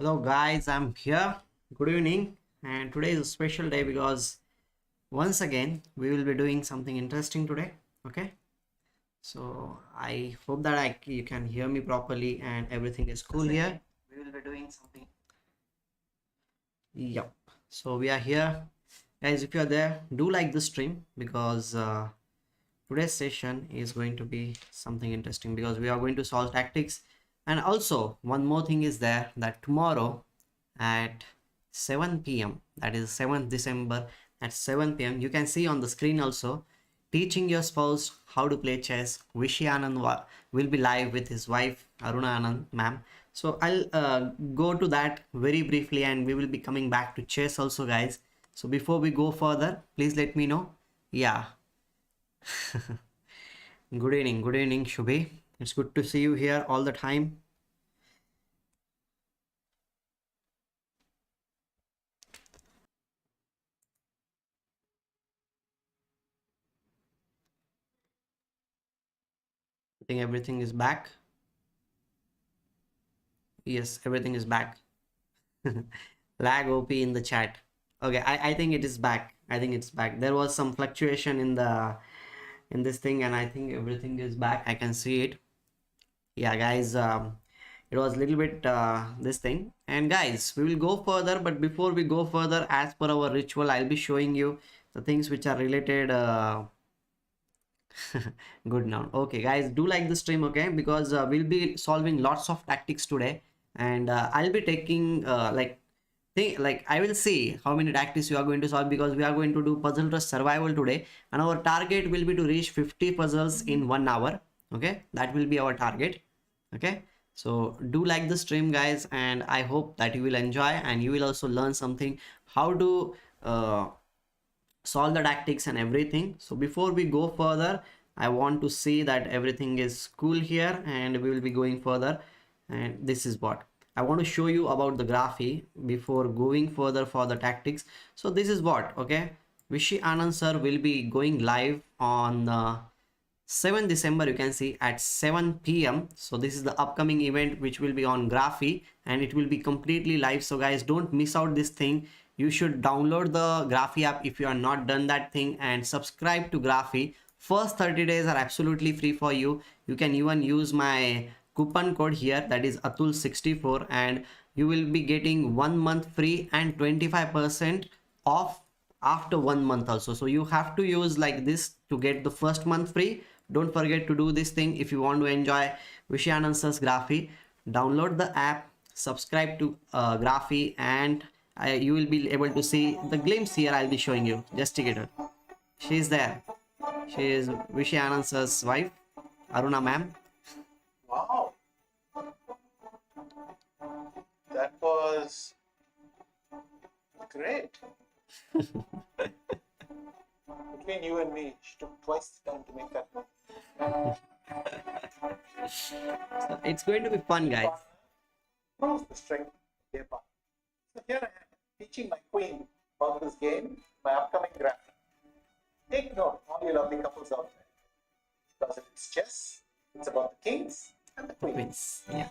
Hello guys, I'm here. Good evening. And today is a special day because once again we will be doing something interesting today. Okay. So I hope that you can hear me properly and everything is cool here. We will be doing something. Yep. So we are here. Guys, if you are there, do like the stream because today's session is going to be something interesting because we are going to solve tactics. And also one more thing is there that tomorrow at 7 p.m. that is 7th December at 7 p.m. you can see on the screen also teaching your spouse how to play chess. Vishy Anand will be live with his wife Aruna Anand ma'am. So I'll go to that very briefly and we will be coming back to chess also guys. So before we go further, please let me know. Yeah. Good evening Shubhi. It's good to see you here all the time. I think everything is back. Yes, everything is back. Lag OP in the chat. Okay, I think it is back. I think it's back. There was some fluctuation in this thing and I think everything is back. I can see it. Yeah, guys, it was a little bit this thing. And guys, we will go further, but before we go further, as per our ritual, I'll be showing you the things which are related good now. Okay guys, do like the stream, okay, because we'll be solving lots of tactics today and I'll be taking like I will see how many tactics you are going to solve because we are going to do puzzle trust survival today and our target will be to reach 50 puzzles in 1 hour. Okay, that will be our target. Okay, so do like the stream guys and I hope that you will enjoy and you will also learn something how to solve the tactics and everything. So before we go further, I want to see that everything is cool here and we will be going further. And this is what I want to show you about the graphy before going further for the tactics. So this is what, okay, Vishy Anand sir will be going live on 7th December, you can see at 7 p.m. So this is the upcoming event which will be on Graphy and it will be completely live. So guys, don't miss out this thing. You should download the Graphy app if you are not done that thing and subscribe to Graphy. First 30 days are absolutely free for you. You can even use my coupon code here, that is Atul64, and you will be getting 1 month free and 25% off after 1 month also. So you have to use like this to get the first month free. Don't forget to do this thing if you want to enjoy Vishy Anand sir's Graphy. Download the app, subscribe to Graphy, and you will be able to see the glimpse here. I'll be showing you. Just check it out. She's there. She is Vishy Anand sir's wife, Aruna ma'am. Wow, that was great. Between you and me, she took twice the time to make that. So it's going to be fun, guys. What was the strength of their partner? So here I am teaching my queen about this game, my upcoming graphic. Take note, all you lovely couples out there. Because if it's chess, it's about the kings and the queens. Queens. Yeah.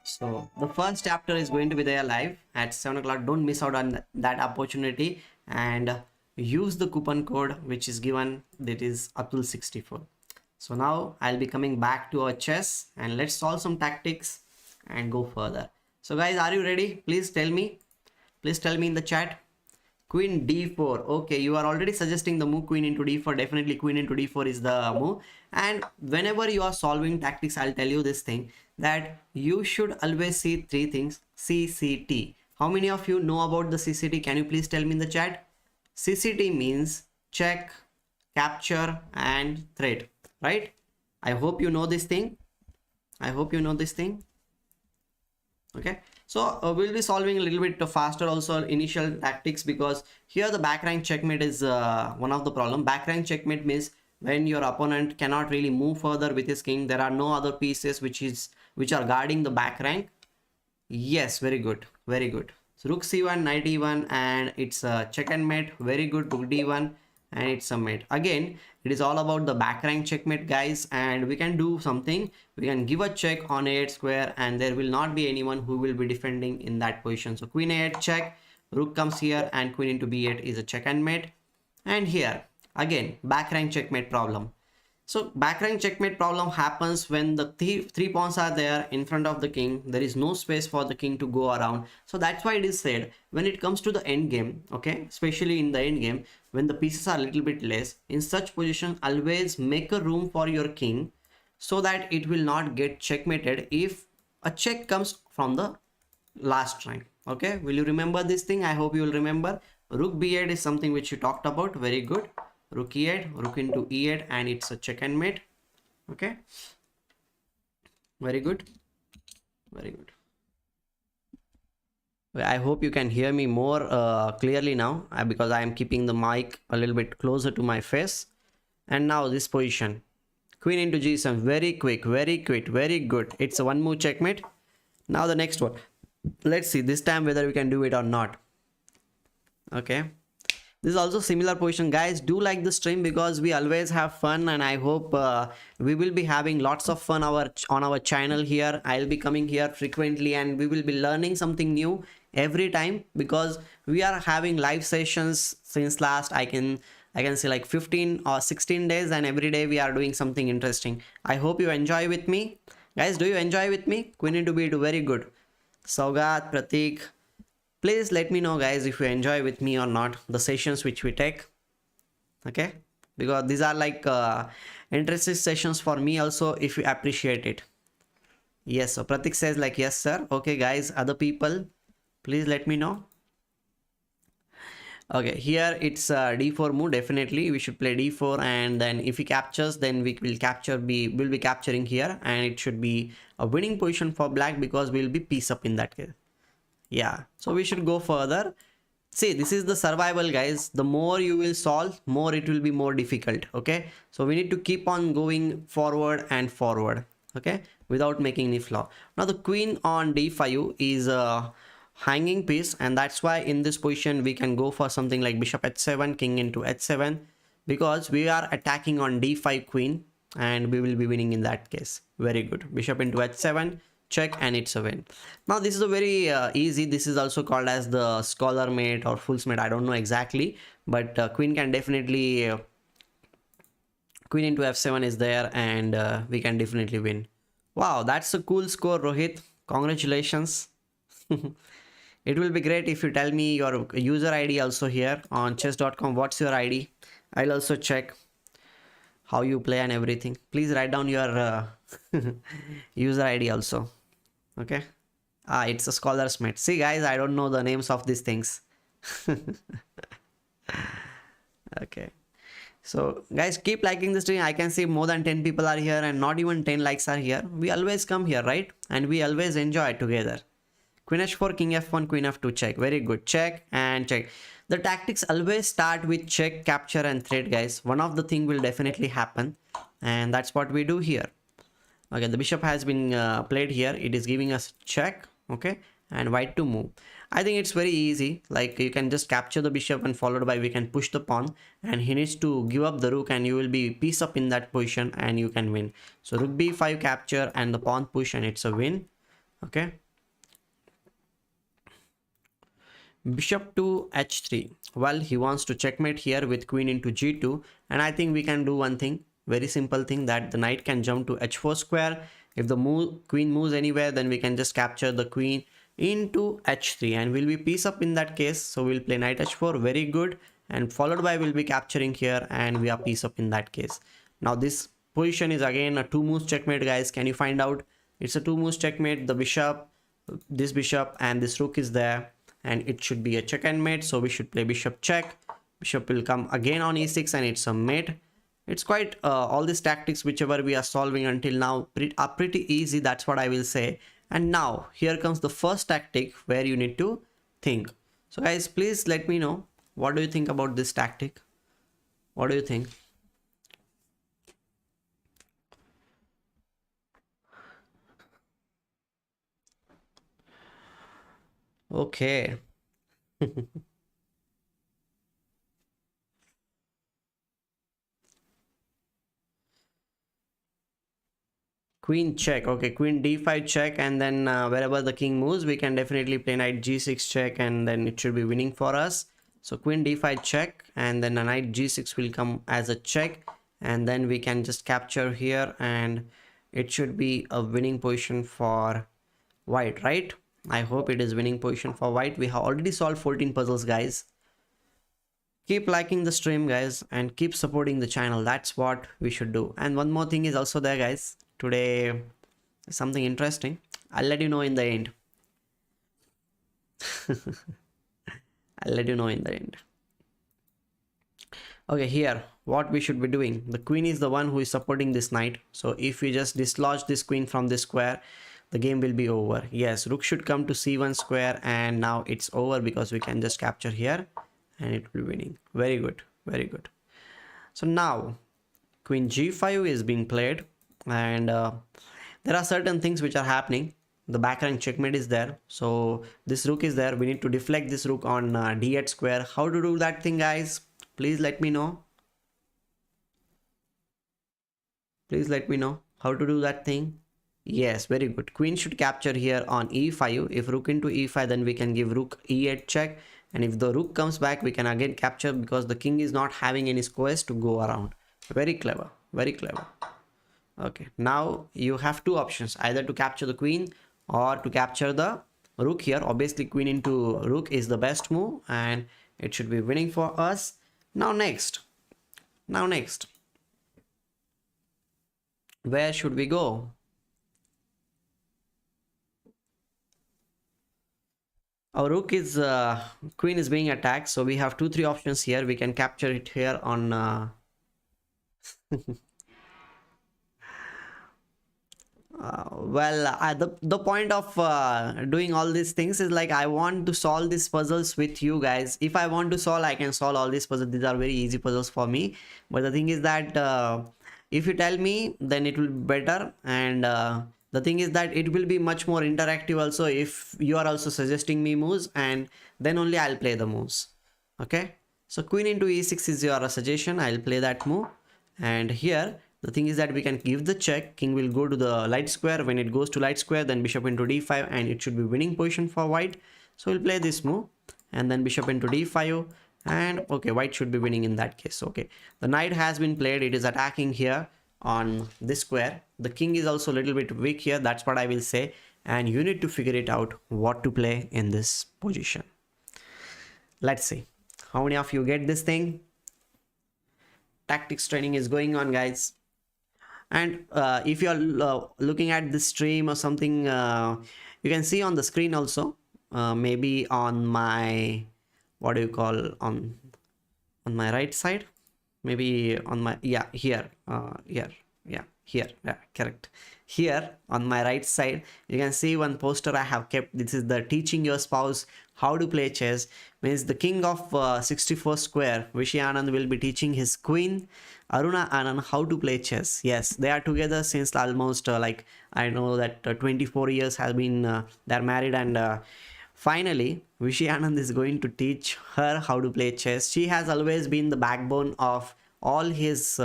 So the first chapter is going to be there live at 7 o'clock. Don't miss out on that opportunity and use the coupon code which is given, that is Atul64. So now I'll be coming back to our chess and let's solve some tactics and go further. So guys, are you ready? Please tell me. Please tell me in the chat. Queen d4. Okay, you are already suggesting the move queen into d4. Definitely queen into d4 is the move. And whenever you are solving tactics, I'll tell you this thing, that you should always see three things. CCT. How many of you know about the CCT? Can you please tell me in the chat? CCT means check, capture, and threat, right? I hope you know this thing. I hope you know this thing. Okay, so we'll be solving a little bit faster also initial tactics because here the back rank checkmate is one of the problem. Back rank checkmate means when your opponent cannot really move further with his king, there are no other pieces which are guarding the back rank. Yes, very good, very good. So rook c1, knight e1, and it's a check and mate. Very good. Rook d1, and it's a mate. Again, it is all about the back rank checkmate, guys, and we can do something. We can give a check on a8 square, and there will not be anyone who will be defending in that position. So queen a8 check, rook comes here, and queen into b8 is a check and mate. And here again, back rank checkmate problem. So back rank checkmate problem happens when the three pawns are there in front of the king. There is no space for the king to go around. So that's why it is said when it comes to the end game, okay, especially in the end game, when the pieces are a little bit less, in such position, always make a room for your king so that it will not get checkmated if a check comes from the last rank. Okay, will you remember this thing? I hope you will remember. Rook b8 is something which you talked about. Very good. Rook e8, rook into e8, and it's a check and mate. Okay, very good, very good. I hope you can hear me more clearly now, because I am keeping the mic a little bit closer to my face. And now this position, queen into g7, very quick, very quick, very good. It's a one move checkmate. Now the next one, let's see this time whether we can do it or not. Okay, this is also similar position. Guys, do like the stream because we always have fun, and I hope we will be having lots of fun on our channel here. I'll be coming here frequently, and we will be learning something new every time, because we are having live sessions since last I can say like 15 or 16 days, and every day we are doing something interesting. I hope you enjoy with me. Guys, do you enjoy with me? Queen into b2, very good. Saugat, Pratik, please let me know, guys, if you enjoy with me or not the sessions which we take. Okay, because these are like interesting sessions for me also, if you appreciate it. Yes, so Pratik says like yes sir. Okay guys, other people, please let me know. Okay, here it's d4 move. Definitely we should play d4, and then if he captures, then we will will be capturing here, and it should be a winning position for black because we'll be piece up in that case. Yeah, so we should go further. See, this is the survival, guys. The more you will solve, more it will be more difficult. Okay, so we need to keep on going forward and forward, okay, without making any flaw. Now the queen on d5 is a hanging piece, and that's why in this position we can go for something like bishop h7, king into h7, because we are attacking on d5 queen, and we will be winning in that case. Very good. Bishop into h7, check, and it's a win. Now this is a very easy. This is also called as the scholar mate or fool's mate. I don't know exactly, but queen can definitely queen into f7 is there, and we can definitely win. Wow, that's a cool score, Rohit. Congratulations. It will be great if you tell me your user ID also here on chess.com. What's your ID? I'll also check how you play and everything. Please write down your user ID also. Okay, it's a scholar's mate. See guys, I don't know the names of these things. Okay, so guys, keep liking the stream. I can see more than 10 people are here, and not even 10 likes are here. We always come here, right? And we always enjoy it together. Queen h4, king f1, queen f2, check. Very good. Check and check. The tactics always start with check, capture, and threat, guys. One of the thing will definitely happen, and that's what we do here. Okay, the bishop has been played here. It is giving us check. Okay, and white to move. I think it's very easy. Like, you can just capture the bishop, and followed by we can push the pawn, and he needs to give up the rook, and you will be piece up in that position, and you can win. So rook b5 capture and the pawn push, and it's a win. Okay, bishop to h3. Well, he wants to checkmate here with queen into g2, and I think we can do one thing, very simple thing, that the knight can jump to h4 square. If the queen moves anywhere, then we can just capture the queen into h3, and we'll be piece up in that case. So we'll play knight h4, very good, and followed by we'll be capturing here, and we are piece up in that case. Now this position is again a two moves checkmate, guys. Can you find out? It's a two moves checkmate. The bishop, this bishop, and this rook is there, and it should be a check and mate. So we should play bishop check. Bishop will come again on e6, and it's a mate. It's quite all these tactics whichever we are solving until now are pretty easy. That's what I will say. And now here comes the first tactic where you need to think. So guys, please let me know, what do you think about this tactic? What do you think? Okay. queen check. Okay, queen d5 check, and then wherever the king moves, we can definitely play knight g6 check, and then it should be winning for us. So queen d5 check, and then a knight g6 will come as a check, and then we can just capture here, and it should be a winning position for white, right? I hope it is winning position for white. We have already solved 14 puzzles, guys. Keep liking the stream, guys, and keep supporting the channel. That's what we should do. And one more thing is also there, guys. Today something interesting. I'll let you know in the end. I'll let you know in the end. Okay, here what we should be doing, the queen is the one who is supporting this knight. So if we just dislodge this queen from this square, the game will be over. Yes, rook should come to c1 square, and now it's over because we can just capture here and it will be winning. Very good, very good. So now queen g5 is being played, and there are certain things which are happening. The back rank checkmate is there, so this rook is there. We need to deflect this rook on d8 square. How to do that thing, guys? Please let me know. Please let me know how to do that thing. Yes, very good. Queen should capture here on e5. If rook into e5, then we can give rook e8 check, and if the rook comes back, we can again capture because the king is not having any squares to go around. Very clever, very clever. Okay, now you have two options, either to capture the queen or to capture the rook here. Obviously queen into rook is the best move, and it should be winning for us. Now next, where should we go? Our rook is queen is being attacked, so we have 2-3 options here. We can capture it here on the point of doing all these things is like I want to solve these puzzles with you guys. If I want to solve, I can solve all these puzzles. These are very easy puzzles for me, but the thing is that if you tell me, then it will be better, and the thing is that it will be much more interactive also if you are also suggesting me moves, and then only I'll play the moves. Okay, so queen into e6 is your suggestion. I'll play that move, and here the thing is that we can give the check. King will go to the light square. When it goes to light square, then bishop into d5, and it should be winning position for white. So we'll play this move, and then bishop into d5, and okay, white should be winning in that case. Okay, the knight has been played. It is attacking here on this square. The king is also a little bit weak here, that's what I will say, and you need to figure it out what to play in this position. Let's see how many of you get this thing. Tactics training is going on, guys. And if you are looking at this stream or something, you can see on the screen also, maybe on my, what do you call, on my right side, maybe on my, yeah, here, correct, here on my right side, you can see one poster I have kept. This is the teaching your spouse how to play chess. Means the king of 64 square, Vishy Anand, will be teaching his queen Aruna Anand how to play chess. Yes, they are together since almost like I know that 24 years has been they're married, and finally Vishy Anand is going to teach her how to play chess. She has always been the backbone of all his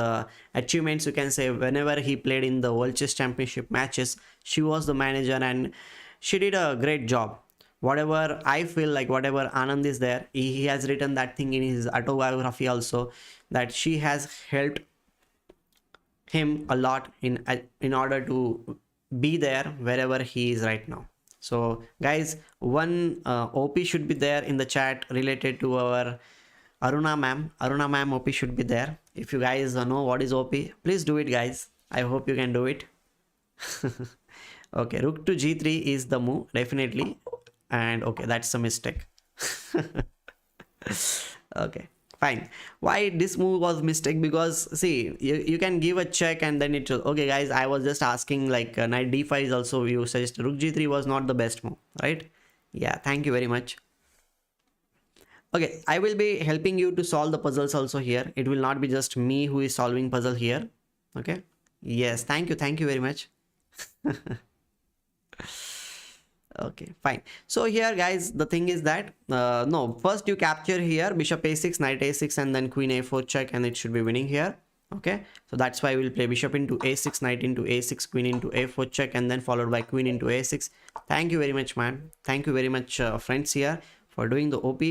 achievements, you can say. Whenever he played in the World Chess Championship matches, she was the manager, and she did a great job. Whatever I feel like, whatever Anand is there, he has written that thing in his autobiography also, that she has helped him a lot in order to be there wherever he is right now. So guys, one OP should be there in the chat related to our Aruna ma'am OP should be there. If you guys know what is OP, please do it, guys. I hope you can do it. Okay, rook to g3 is the move, definitely. And okay, that's a mistake. Okay, fine. Why this move was mistake? Because see, you can give a check and then it will, okay guys, I was just asking, like knight d5 is also, you suggest rook g3 was not the best move, right? Yeah, thank you very much. Okay, I will be helping you to solve the puzzles also here. It will not be just me who is solving puzzle here. Okay, yes, thank you very much. Okay, fine. So here guys, the thing is that no, first you capture here bishop a6, knight a6, and then queen a4 check, and it should be winning here. Okay, so that's why we'll play bishop into a6, knight into a6, queen into a4 check, and then followed by queen into a6. Thank you very much, man. Thank you very much, friends here, for doing the op.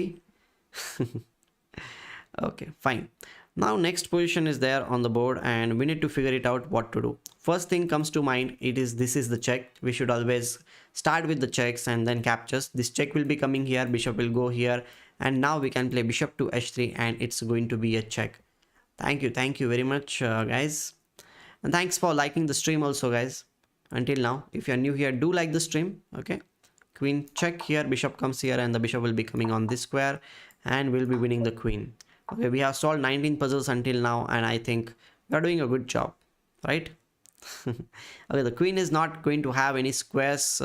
Okay, fine. Now next position is there on the board and we need to figure it out what to do. First thing comes to mind, this is the check. We should always start with the checks and then captures. This check will be coming here, bishop will go here, and now we can play bishop to h3 and it's going to be a check. Thank you very much, guys, and thanks for liking the stream also, guys. Until now, if you're new here, do like the stream. Okay, queen check here, bishop comes here, and the bishop will be coming on this square and we'll be winning the queen. Okay, we have solved 19 puzzles until now and I think we are doing a good job, right? Okay, the queen is not going to have any squares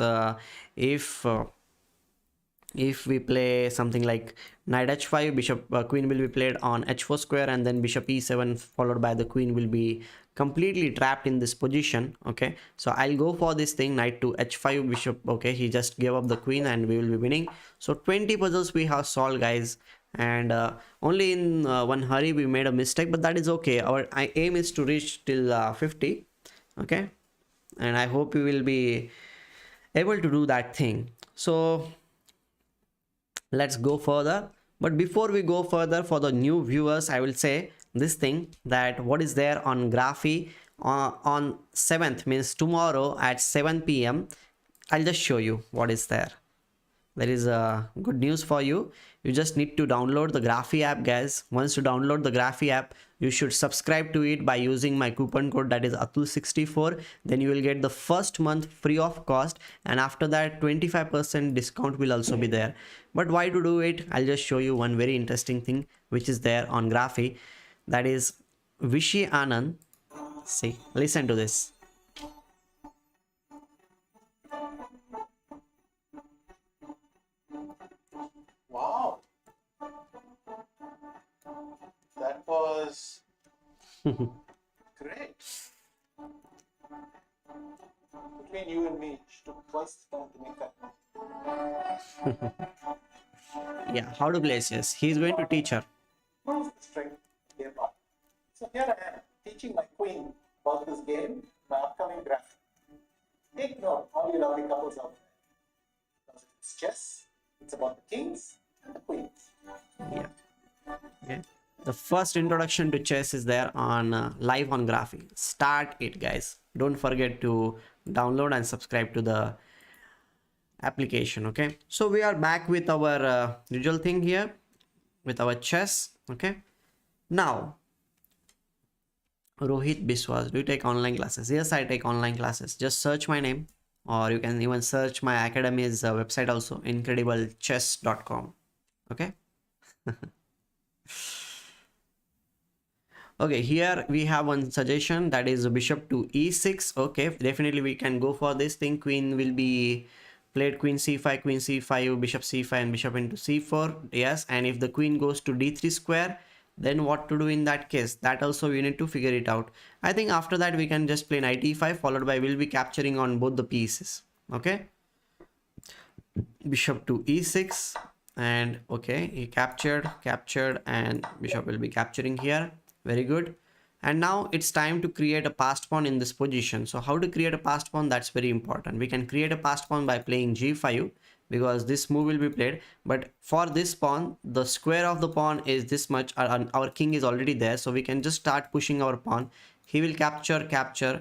if we play something like knight h5, bishop queen will be played on h4 square, and then bishop e7 followed by the queen will be completely trapped in this position. Okay, so I'll go for this thing, knight to h5 bishop. Okay, he just gave up the queen and we will be winning. So 20 puzzles we have solved, guys, and only in one hurry we made a mistake, but that is okay. Our aim is to reach till 50. Okay, and I hope we will be able to do that thing. So let's go further. But before we go further, for the new viewers, I will say this thing, that what is there on Graphy on 7th, means tomorrow at 7 p.m. I'll just show you what is there. There is a good news for you. You just need to download the Graphy app, guys. Once you download the Graphy app, you should subscribe to it by using my coupon code, that is Atul64. Then you will get the first month free of cost, and after that 25% discount will also be there. But why to do it? I'll just show you one very interesting thing which is there on Graphy, that is Vishy Anand. See, listen to this. Wow. That was great. Between you and me, it took twice the time to make that. Yeah, how to play chess. He's going to teach her. What is the strength of their part? So here I am teaching my queen about this game, my upcoming graph. Take note, all you lovely couples out there. Because it's chess, it's about the kings and the queens. Yeah. Okay. The first introduction to chess is there on live on Graphy. Start it, guys. Don't forget to download and subscribe to the application. Okay, so we are back with our usual thing here with our chess. Okay, now Rohit Biswas, do you take online classes? Yes, I take online classes. Just search my name, or you can even search my academy's website also, incrediblechess.com. Okay. Okay, here we have one suggestion, that is bishop to e6. Okay, definitely we can go for this thing. Queen will be played, queen c5, bishop c5, and bishop into c4. Yes, and if the queen goes to d3 square, then what to do in that case? That also we need to figure it out. I think after that we can just play knight e5, followed by we'll be capturing on both the pieces. Okay, bishop to e6, and okay, he captured, and bishop will be capturing here. Very good. And now it's time to create a passed pawn in this position. So how to create a passed pawn? That's very important. We can create a passed pawn by playing g5, because this move will be played. But for this pawn, the square of the pawn is this much. Our king is already there, so we can just start pushing our pawn. He will capture.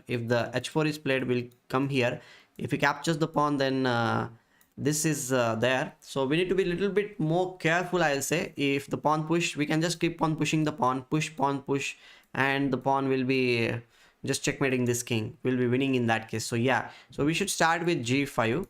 If the h4 is played, will come here. If he captures the pawn, then this is there. So we need to be a little bit more careful, I'll say. If the pawn push, we can just keep on pushing the pawn, pawn push, and the pawn will be just checkmating this king. We'll be winning in that case. So yeah, so we should start with g5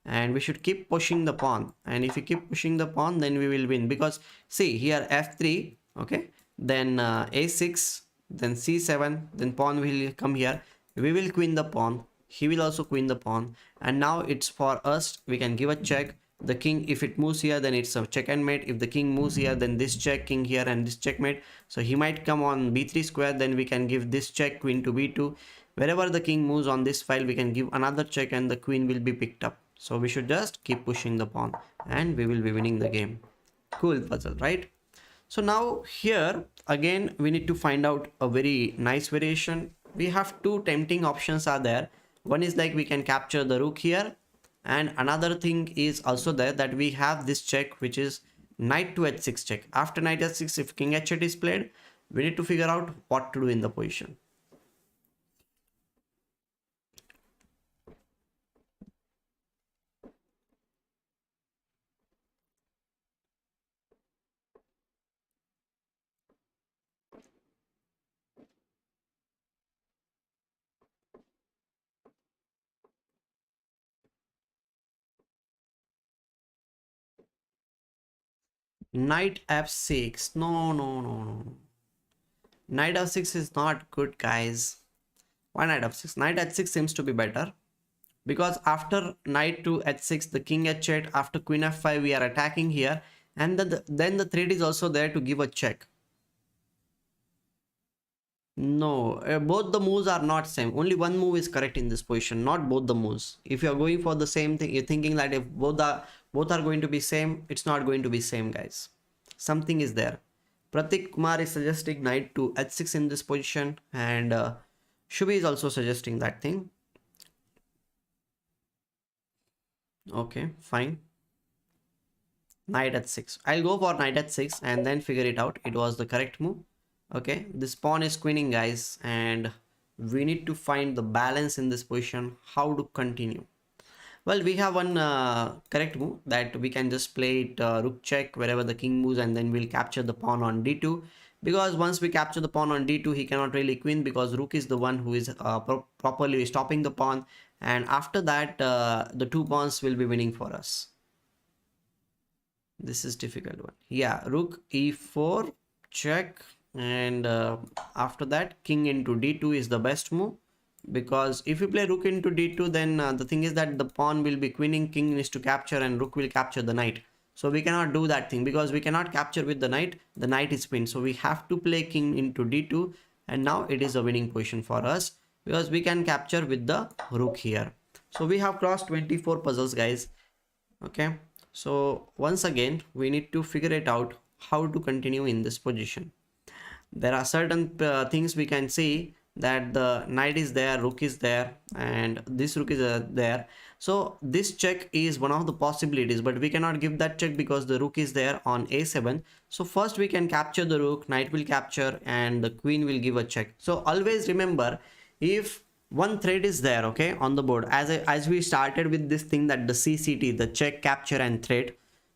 and we should keep pushing the pawn, and if we keep pushing the pawn, then we will win. Because see here, f3, okay, then a6, then c7, then pawn will come here. We will queen the pawn, he will also queen the pawn, and now it's for us. We can give a check. The king, if it moves here, then it's a check and mate. If the king moves here, then this check, king here, and this checkmate. So he might come on b3 square, then we can give this check, queen to b2. Wherever the king moves on this file, we can give another check and the queen will be picked up. So we should just keep pushing the pawn and we will be winning the game. Cool puzzle, right? So now here again we need to find out a very nice variation. We have two tempting options are there. One is like we can capture the rook here, and another thing is also there that we have this check which is knight to h6 check. After knight h6, if king h8 is played, we need to figure out what to do in the position. Knight f6. No, no, no, no. Knight f6 is not good, guys. Why knight f6? Knight h6 seems to be better, because after knight to h6, the king h8, after queen f5, we are attacking here, and then the threat is also there to give a check. No, both the moves are not same. Only one move is correct in this position, not both the moves. If you are going for the same thing, you're thinking that if both are going to be same, it's not going to be same, guys. Something is there. Pratik Kumar is suggesting knight to h6 in this position, and Shubhi is also suggesting that thing. Okay, fine. Knight h6. I'll go for knight h6 and then figure it out. It was the correct move. Okay, this pawn is queening, guys, and we need to find the balance in this position, how to continue. Well, we have one correct move that we can just play it rook check wherever the king moves, and then we'll capture the pawn on d2, because once we capture the pawn on d2, he cannot really queen because rook is the one who is properly stopping the pawn, and after that the two pawns will be winning for us. This is difficult one. Yeah, rook e4 check, and after that king into d2 is the best move, because if you play rook into d2, then the thing is that the pawn will be queening, king is to capture, and rook will capture the knight. So we cannot do that thing, because we cannot capture with the knight is pinned. So we have to play king into d2, and now it is a winning position for us because we can capture with the rook here. So we have crossed 24 puzzles, guys. Okay, so once again we need to figure it out how to continue in this position. There are certain things we can see, that the knight is there, rook is there, and this rook is there. So this check is one of the possibilities, but we cannot give that check because the rook is there on a7. So first we can capture the rook, knight will capture, and the queen will give a check. So always remember, if one thread is there, okay, on the board, as we started with this thing, that the CCT, the check, capture, and thread,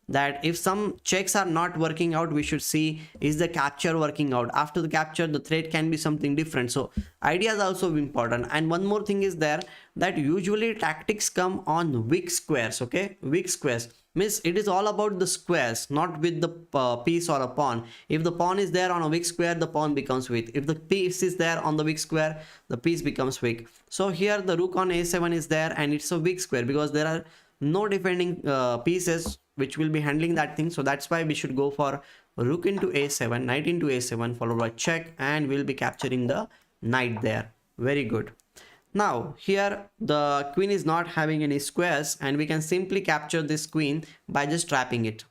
that if some checks are not working out, we should see is the capture working out. After the capture, the thread can be something different. So idea is also important. And one more thing is there, that usually tactics come on weak squares. Okay, weak squares means it is all about the squares, not with the piece or a pawn. If the pawn is there on a weak square, the pawn becomes weak. If the piece is there on the weak square, the piece becomes weak. So here the rook on a7 is there, and it's a weak square because there are no defending pieces which will be handling that thing. So that's why we should go for rook into a7, knight into a7, followed by check, and we'll be capturing the knight there. Very good. Now here the queen is not having any squares, and we can simply capture this queen by just trapping it.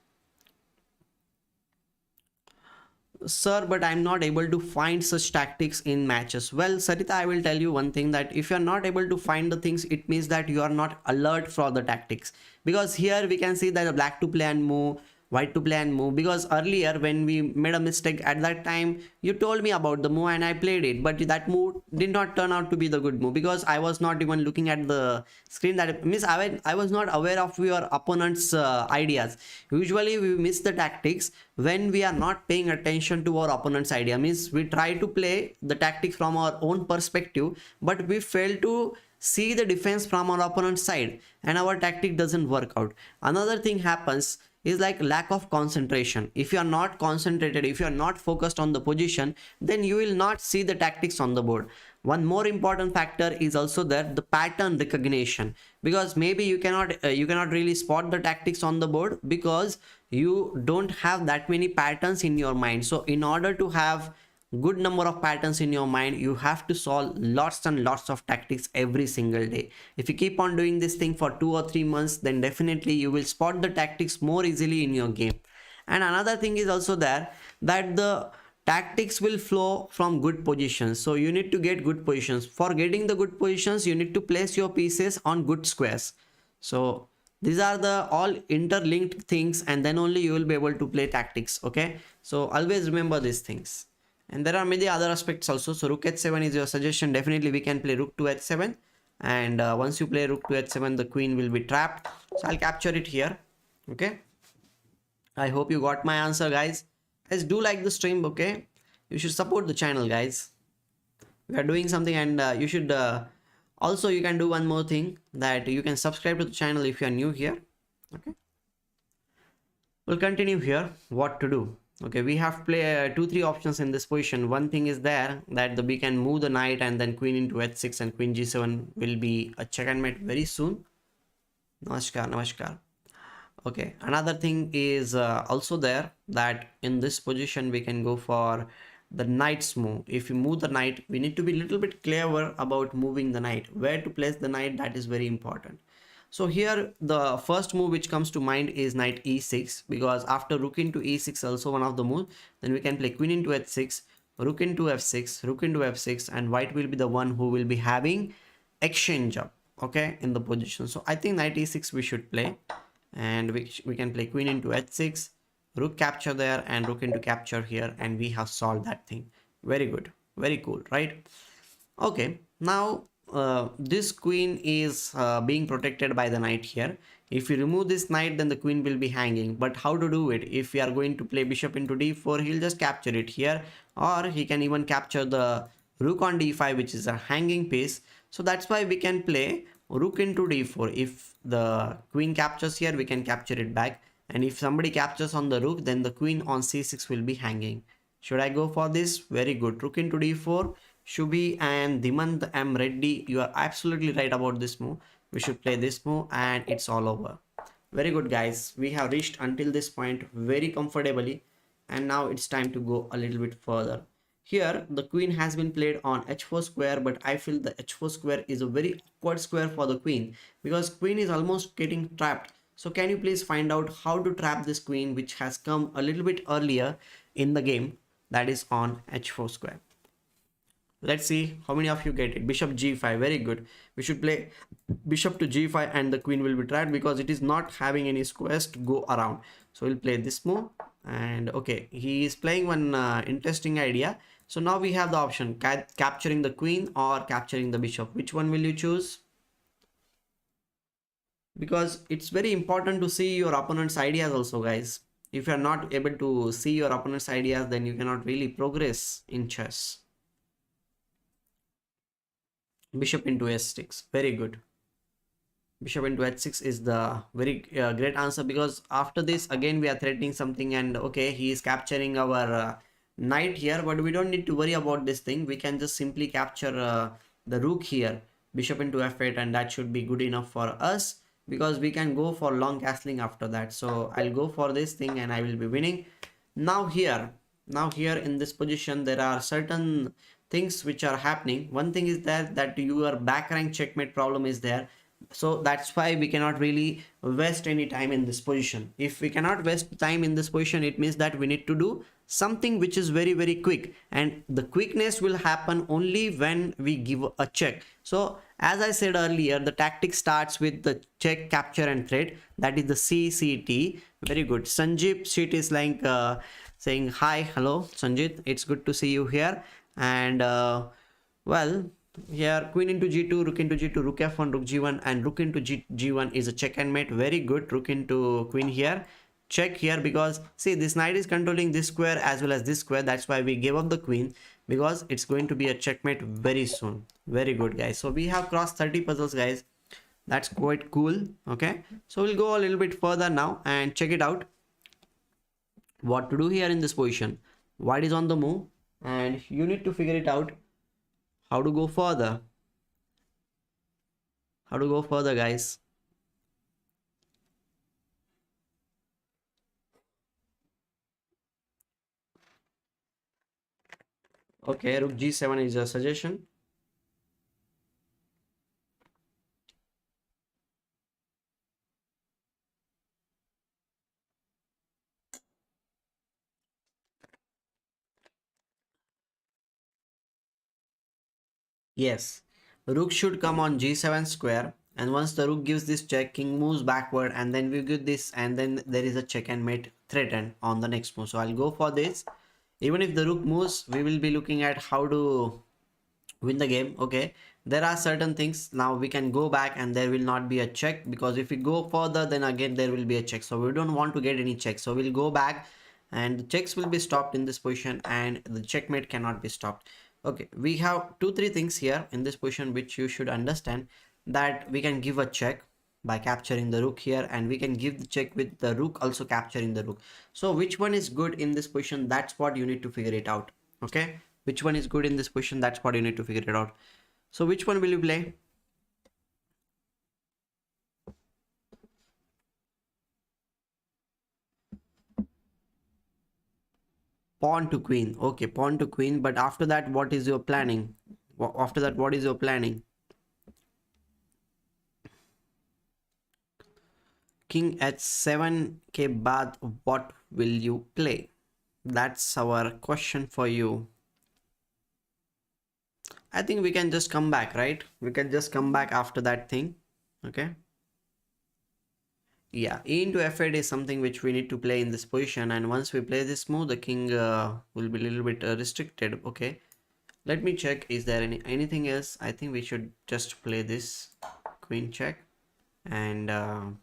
Sir, but I'm not able to find such tactics in matches. Well, Sarita, I will tell you one thing, that if you're not able to find the things, it means that you are not alert for the tactics. Because here we can see that the black to play and move, white to play and move, because earlier when we made a mistake, at that time you told me about the move and I played it, but that move did not turn out to be the good move, because I was not even looking at the screen. That means I was not aware of your opponent's ideas. Usually we miss the tactics when we are not paying attention to our opponent's idea. Means we try to play the tactics from our own perspective, but we fail to see the defense from our opponent's side, and our tactic doesn't work out. Another thing happens is like lack of concentration. If you are not concentrated, if you are not focused on the position, then you will not see the tactics on the board. One more important factor is also that the pattern recognition, because maybe you cannot really spot the tactics on the board because you don't have that many patterns in your mind. So in order to have good number of patterns in your mind, you have to solve lots and lots of tactics every single day. If you keep on doing this thing for 2 or 3 months, then definitely you will spot the tactics more easily in your game. And another thing is also there, that the tactics will flow from good positions. So you need to get good positions. For getting the good positions, you need to place your pieces on good squares. So these are the all interlinked things, and then only you will be able to play tactics. Okay, so always remember these things. And there are many other aspects also. So rook h7 is your suggestion. Definitely we can play rook to h7, and once you play rook to h7, the queen will be trapped. So I'll capture it here. Okay, I hope you got my answer, guys. Guys, do like the stream. Okay, you should support the channel, guys. We are doing something, and you should also, you can do one more thing, that you can subscribe to the channel if you are new here. Okay, we'll continue here. What to do? Okay, we have play 2-3 options in this position. One thing is there, that we can move the knight and then queen into h6 and queen g7 will be a check and mate very soon. Namaskar, namaskar. Okay, another thing is also there, that in this position we can go for the knight's move. If you move the knight, we need to be a little bit clever about moving the knight. Where to place the knight, that is very important. So here the first move which comes to mind is knight e6, because after rook into e6 also one of the moves, then we can play queen into h6, rook into f6, rook into f6, and white will be the one who will be having exchange up, okay, in the position. So I think knight e6 we should play, and we can play queen into h6, rook capture there, and rook into capture here, and we have solved that thing. Very good, very cool, right? Okay, now this queen is being protected by the knight here. If you remove this knight, then the queen will be hanging. But how to do it? If we are going to play bishop into d4, he'll just capture it here, or he can even capture the rook on d5, which is a hanging piece. So that's why we can play rook into d4. If the queen captures here, we can capture it back, and if somebody captures on the rook, then the queen on c6 will be hanging. Should I go for this? Very good. Rook into d4. Shubhi and Dimant M. Reddy, you are absolutely right about this move. We should play this move, and it's all over. Very good, guys. We have reached until this point very comfortably, and now it's time to go a little bit further. Here, the queen has been played on h4 square, but I feel the h4 square is a very awkward square for the queen, because queen is almost getting trapped. So can you please find out how to trap this queen, which has come a little bit earlier in the game, that is on h4 square. Let's see how many of you get it. Bishop g5, very good. We should play bishop to g5, and the queen will be trapped because it is not having any squares to go around. So we'll play this move, and okay, he is playing one interesting idea. So now we have the option, capturing the queen or capturing the bishop. Which one will you choose? Because it's very important to see your opponent's ideas also, guys. If you are not able to see your opponent's ideas, then you cannot really progress in chess. Bishop into h6, very good. Bishop into h6 is the very great answer, because after this again we are threatening something, and okay, he is capturing our knight here, but we don't need to worry about this thing. We can just simply capture the rook here, bishop into f8, and that should be good enough for us, because we can go for long castling after that. So I'll go for this thing, and I will be winning. Now here in this position, there are certain things which are happening. One thing is that your back rank checkmate problem is there. So that's why we cannot really waste any time in this position. If we cannot waste time in this position, it means that we need to do something which is very, very quick, and the quickness will happen only when we give a check. So as I said earlier, the tactic starts with the check, capture, and threat. That is the CCT. Very good. Sanjit Sheet is like saying hi, hello Sanjit, it's good to see you here. And well, here queen into g2, rook into g2, rook f1, rook g1, and rook into g1 is a check and mate. Very good. Rook into queen here, check here, because see, this knight is controlling this square as well as this square. That's why we gave up the queen, because it's going to be a checkmate very soon. Very good, guys. So we have crossed 30 puzzles, guys. That's quite cool. Okay, so we'll go a little bit further now and check it out, what to do here in this position. White is on the move, and you need to figure it out how to go further. How to go further, guys. Okay, rook g7 is a suggestion. Yes, rook should come on g7 square, and once the rook gives this check, king moves backward, and then we get this, and then there is a check and mate threatened on the next move. So I'll go for this. Even if the rook moves, we will be looking at how to win the game. Okay, there are certain things. Now we can go back and there will not be a check, because if we go further, then again there will be a check, so we don't want to get any check. So we'll go back and the checks will be stopped in this position, and the checkmate cannot be stopped. Okay, we have two three things here in this position which you should understand, that we can give a check by capturing the rook here, and we can give the check with the rook also capturing the rook. So which one is good in this position? That's what you need to figure it out. Okay, which one is good in this position? That's what you need to figure it out. So which one will you play? Pawn to queen. Okay, pawn to queen, but after that what is your planning? After that what is your planning? King h7 के बाद what will you play? That's our question for you. I think we can just come back, right? We can just come back after that thing. Okay, yeah, e into f8 is something which we need to play in this position, and once we play this move, the king will be a little bit restricted. Okay, let me check, is there anything else? I think we should just play this queen check, and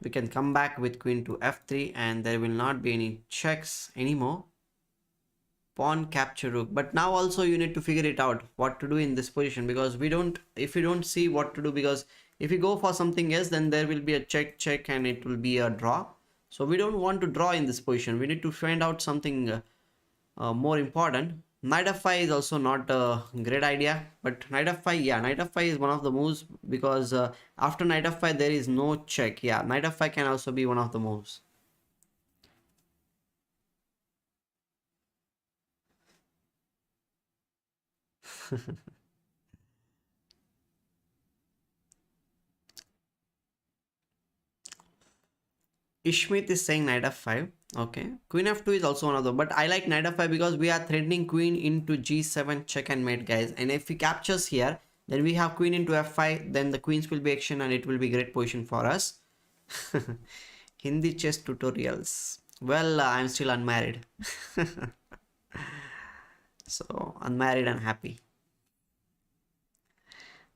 we can come back with queen to f3, and there will not be any checks anymore. Pawn capture rook, but now also you need to figure it out what to do in this position, because we don't, if you don't see what to do, because if you go for something else, then there will be a check and it will be a draw. So we don't want to draw in this position. We need to find out something more important. Knight f5 is also not a great idea, but knight f5, yeah, knight f5 is one of the moves, because after knight f5 there is no check. Yeah, knight f5 can also be one of the moves. Ishmit is saying knight f5. Okay, queen f2 is also one of them, but I like knight f5 because we are threatening queen into g7 check and mate, guys. And if he captures here, then we have queen into f5, then the queens will be action and it will be great position for us. Hindi chess tutorials. Well, I'm still unmarried. So unmarried and happy.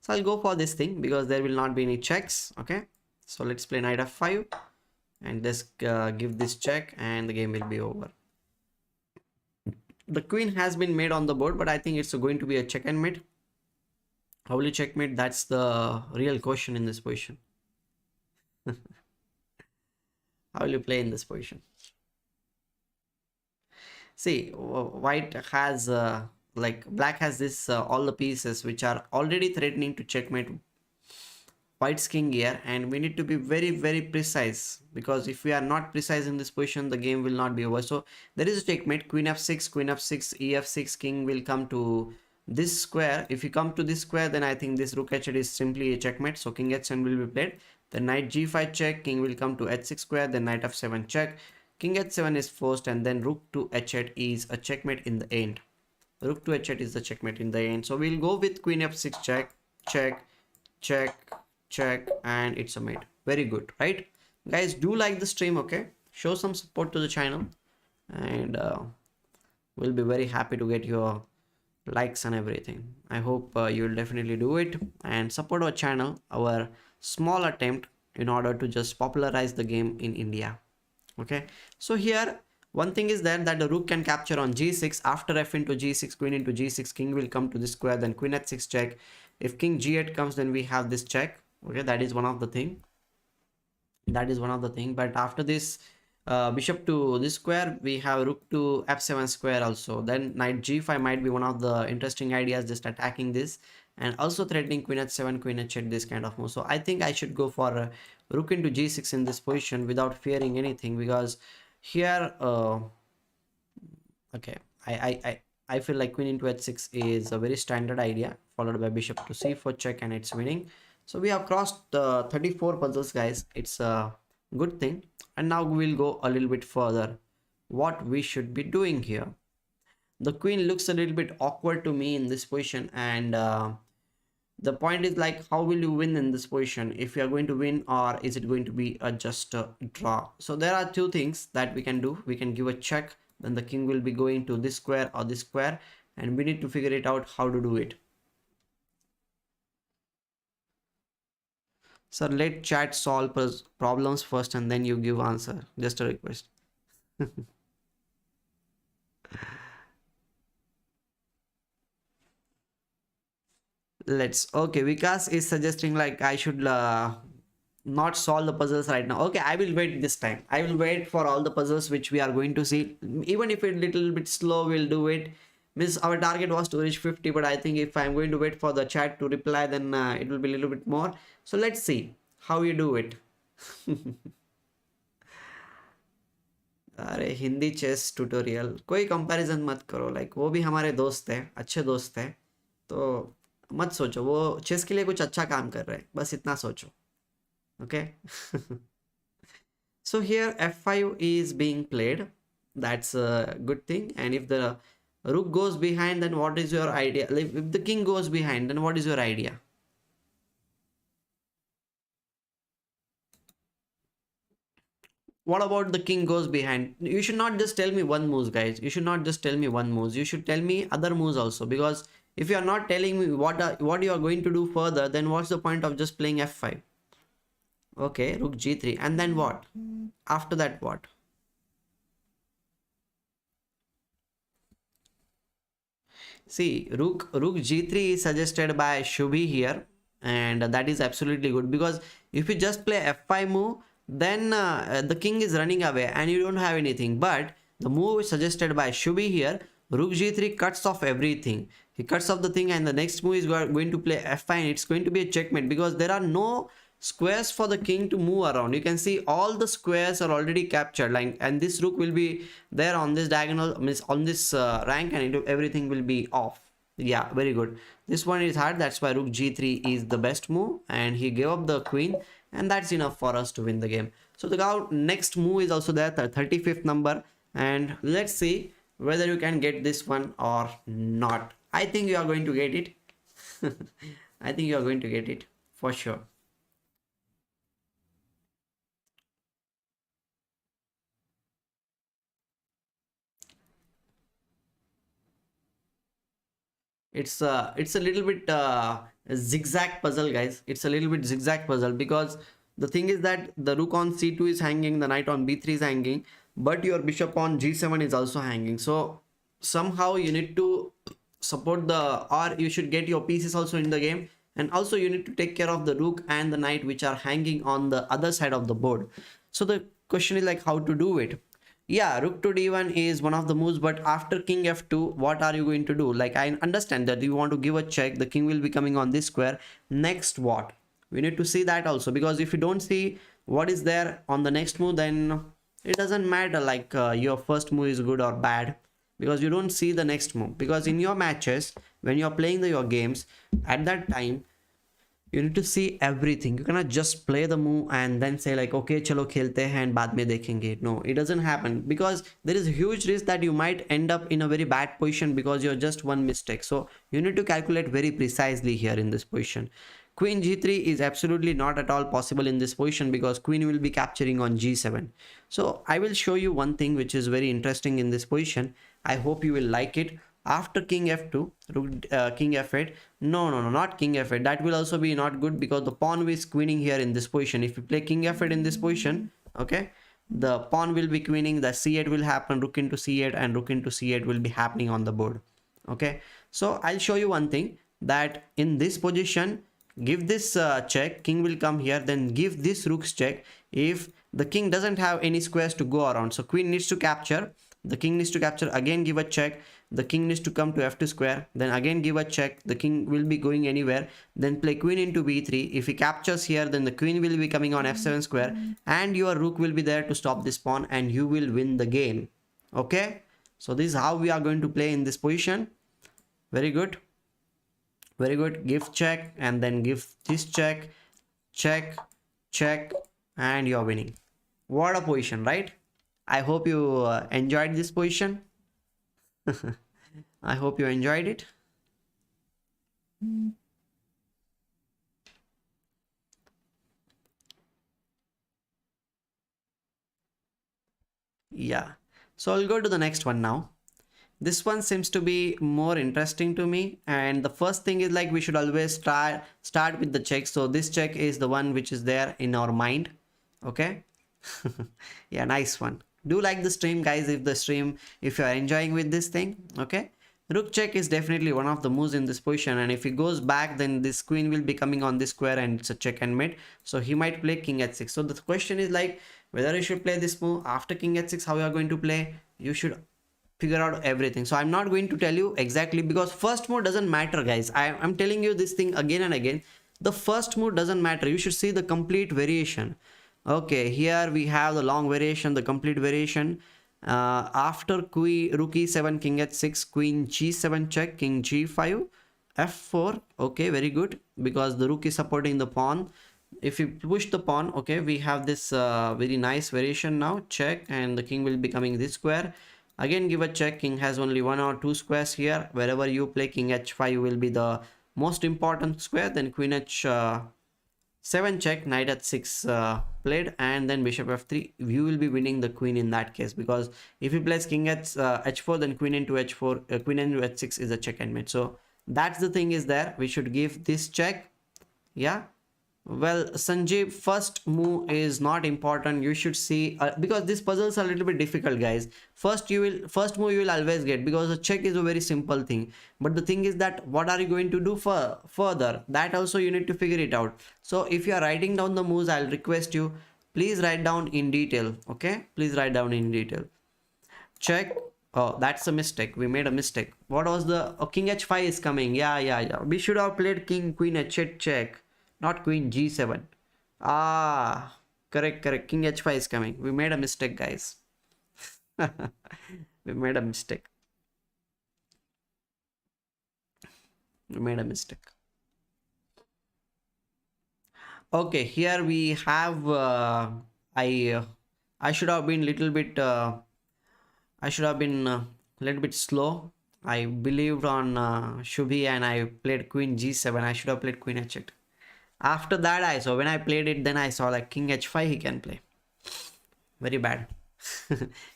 So I'll go for this thing because there will not be any checks. Okay, so let's play knight f5 and just give this check and the game will be over. The queen has been made on the board, but I think it's going to be a check and mate. How will you checkmate? That's the real question in this position. How will you play in this position? See, white has like black has this all the pieces which are already threatening to checkmate white's king here, and we need to be very precise, because if we are not precise in this position, the game will not be over. So there is a checkmate. Queen f6, queen f6, ef6, king will come to this square. If you come to this square, then I think this rook h8 is simply a checkmate, so king h7 will be played. The knight g5 check, king will come to h6 square, then knight f7 check, king h7 is forced, and then rook to h8 is a checkmate in the end. Rook to h8 is the checkmate in the end. So we'll go with queen f6 check, check, check, and it's a mate. Very good, right? Guys, do like the stream. Okay, show some support to the channel, and we'll be very happy to get your likes and everything. I hope you'll definitely do it and support our channel, our small attempt in order to just popularize the game in India. Okay, so here one thing is that the rook can capture on g6. After f into g6, queen into g6, king will come to this square, then queen h6 check. If king g8 comes, then we have this check. Okay, that is one of the thing. But after this bishop to this square, we have rook to f7 square also. Then knight g5 might be one of the interesting ideas, just attacking this and also threatening queen h7, queen h8, this kind of move. So I think I should go for rook into g6 in this position without fearing anything, because here okay, I feel like queen into h6 is a very standard idea, followed by bishop to c4 check, and it's winning. So we have crossed 34 puzzles, guys. It's a good thing. And now we'll go a little bit further what we should be doing here. the queen looks a little bit awkward to me in this position, and the point is like, how will you win in this position? If you are going to win, or is it going to be a just a draw? So there are two things that we can do. We can give a check, then the king will be going to this square or this square, and we need to figure it out how to do it. So let chat solve problems first and then you give answer. Just a request. Let's, okay, Vikas is suggesting like I should not solve the puzzles right now. Okay, I will wait this time. I will wait for all the puzzles which we are going to see. Even if it's a little bit slow, we'll do it. Miss, our target was to reach 50, but I think if I'm going to wait for the chat to reply, then it will be a little bit more. So let's see how you do it. अरे Hindi chess tutorial, कोई comparison मत करो, like वो भी हमारे दोस्त हैं, अच्छे दोस्त हैं, तो मत सोचो वो चेस के लिए कुछ अच्छा काम कर रहे हैं, बस इतना सोचो. Okay. So here f5 is being played. That's a good thing. And if the rook goes behind, then what is your idea? If the king goes behind, then what is your idea? What about the king goes behind? You should not just tell me one move, guys. You should not just tell me one move. You should tell me other moves also, because if you are not telling me what you are going to do further, then what's the point of just playing f5? Okay, rook g3, and then what? After that, what? See, rook g3 is suggested by Shubhi here, and that is absolutely good, because if you just play f5 move, then the king is running away and you don't have anything. But the move suggested by Shubhi here, rook g3 cuts off everything. He cuts off the thing, and the next move is going to play f5, and it's going to be a checkmate, because there are no squares for the king to move around. You can see all the squares are already captured, like, and this rook will be there on this diagonal, means on this rank, and everything will be off. Yeah, very good. This one is hard, that's why rook g3 is the best move, and he gave up the queen, and that's enough for us to win the game. So the next move is also there, the 35th number, and let's see whether you can get this one or not. I think you are going to get it. I think you are going to get it for sure. It's a little bit zigzag puzzle, guys. It's a little bit zigzag puzzle, because the thing is that the rook on c2 is hanging, the knight on b3 is hanging, but your bishop on g7 is also hanging. So somehow you need to support or you should get your pieces also in the game, and also you need to take care of the rook and the knight which are hanging on the other side of the board. So the question is like how to do it. Yeah, rook to d1 is one of the moves, but after king f2, what are you going to do? Like, I understand that you want to give a check, the king will be coming on this square. Next what? We need to see that also, because if you don't see what is there on the next move, then it doesn't matter like your first move is good or bad, because you don't see the next move. Because in your matches, when you're playing your games, at that time you need to see everything. You cannot just play the move and then say like, okay, chalo khelte hain and baad mein dekhenge. No, it doesn't happen, because there is a huge risk that you might end up in a very bad position because you're just one mistake. So you need to calculate very precisely here in this position. Queen g3 is absolutely not at all possible in this position, because queen will be capturing on g7. So I will show you one thing which is very interesting in this position. I hope you will like it. After king f2, king f8, no, not king f8, that will also be not good, because the pawn is queening here in this position. If you play king f8 in this position, okay, the pawn will be queening, the c8 will happen, rook into c8, and rook into c8 will be happening on the board. Okay, so I'll show you one thing, that in this position, give this check, king will come here, then give this rook's check. If the king doesn't have any squares to go around, so queen needs to capture, the king needs to capture, again give a check, the king needs to come to f2 square, then again give a check, the king will be going anywhere, then play queen into b3. If he captures here, then the queen will be coming on f7 square, and your rook will be there to stop this pawn, and you will win the game. Okay, so this is how we are going to play in this position. Very good, very good. Give check, and then give this check, check, check, and you're winning. What a position, right? I hope you enjoyed this position. I hope you enjoyed it. Yeah. So I'll go to the next one now. This one seems to be more interesting to me, and the first thing is like we should always start with the check. So this check is the one which is there in our mind. Okay. Yeah, nice one. Do like the stream, guys. If you are enjoying with this thing, okay. Rook check is definitely one of the moves in this position, and if he goes back, then this queen will be coming on this square, and it's a check and mate. So he might play king h6. So the question is like whether you should play this move after king h6. How you are going to play? You should figure out everything. So I'm not going to tell you exactly, because first move doesn't matter, guys. I'm telling you this thing again and again. The first move doesn't matter. You should see the complete variation. Okay, here we have the long variation, the complete variation. After queen rook e7, king h6, queen g7 check, king g5, f4. Okay, very good, because the rook is supporting the pawn. If you push the pawn, okay, we have this very nice variation now. Check, and the king will be coming this square. Again, give a check. King has only one or two squares here. Wherever you play, king h5 will be the most important square. Then queen h 7 check, knight h6 played, and then bishop f3. You will be winning the queen in that case, because if he plays king h4, then queen into h4, queen into h6 is a check and mate. So that's the thing is there. We should give this check. Yeah. Well, Sanjeev, first move is not important. You should see because these puzzles are a little bit difficult, guys. First move you will always get, because a check is a very simple thing. But the thing is that what are you going to do for further? That also you need to figure it out. So if you are writing down the moves, I'll request you, please write down in detail. Okay, please write down in detail. Check. Oh, that's a mistake. We made a mistake. What was the king h5 is coming? Yeah. We should have played king queen h8 check, not queen g7. Ah, correct. King h5 is coming. We made a mistake, guys. We made a mistake. We made a mistake. Okay, here we have I I should have been little bit I should have been a little bit slow. I believed on Shubhi and I played queen g7. I should have played queen h8. After that, I saw when I played it, then I saw like king h5 he can play. Very bad.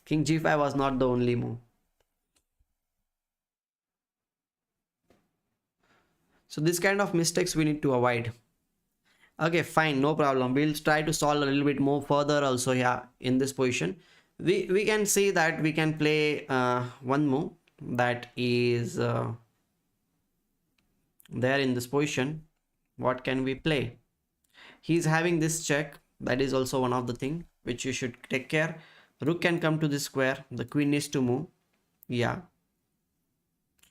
King g5 was not the only move. So this kind of mistakes we need to avoid. Okay, fine, no problem. We'll try to solve a little bit more further also here in this position. We can see that we can play one move that is there in this position. What can we play? He's having this check. That is also one of the thing which you should take care. Rook can come to this square. The queen needs to move. Yeah,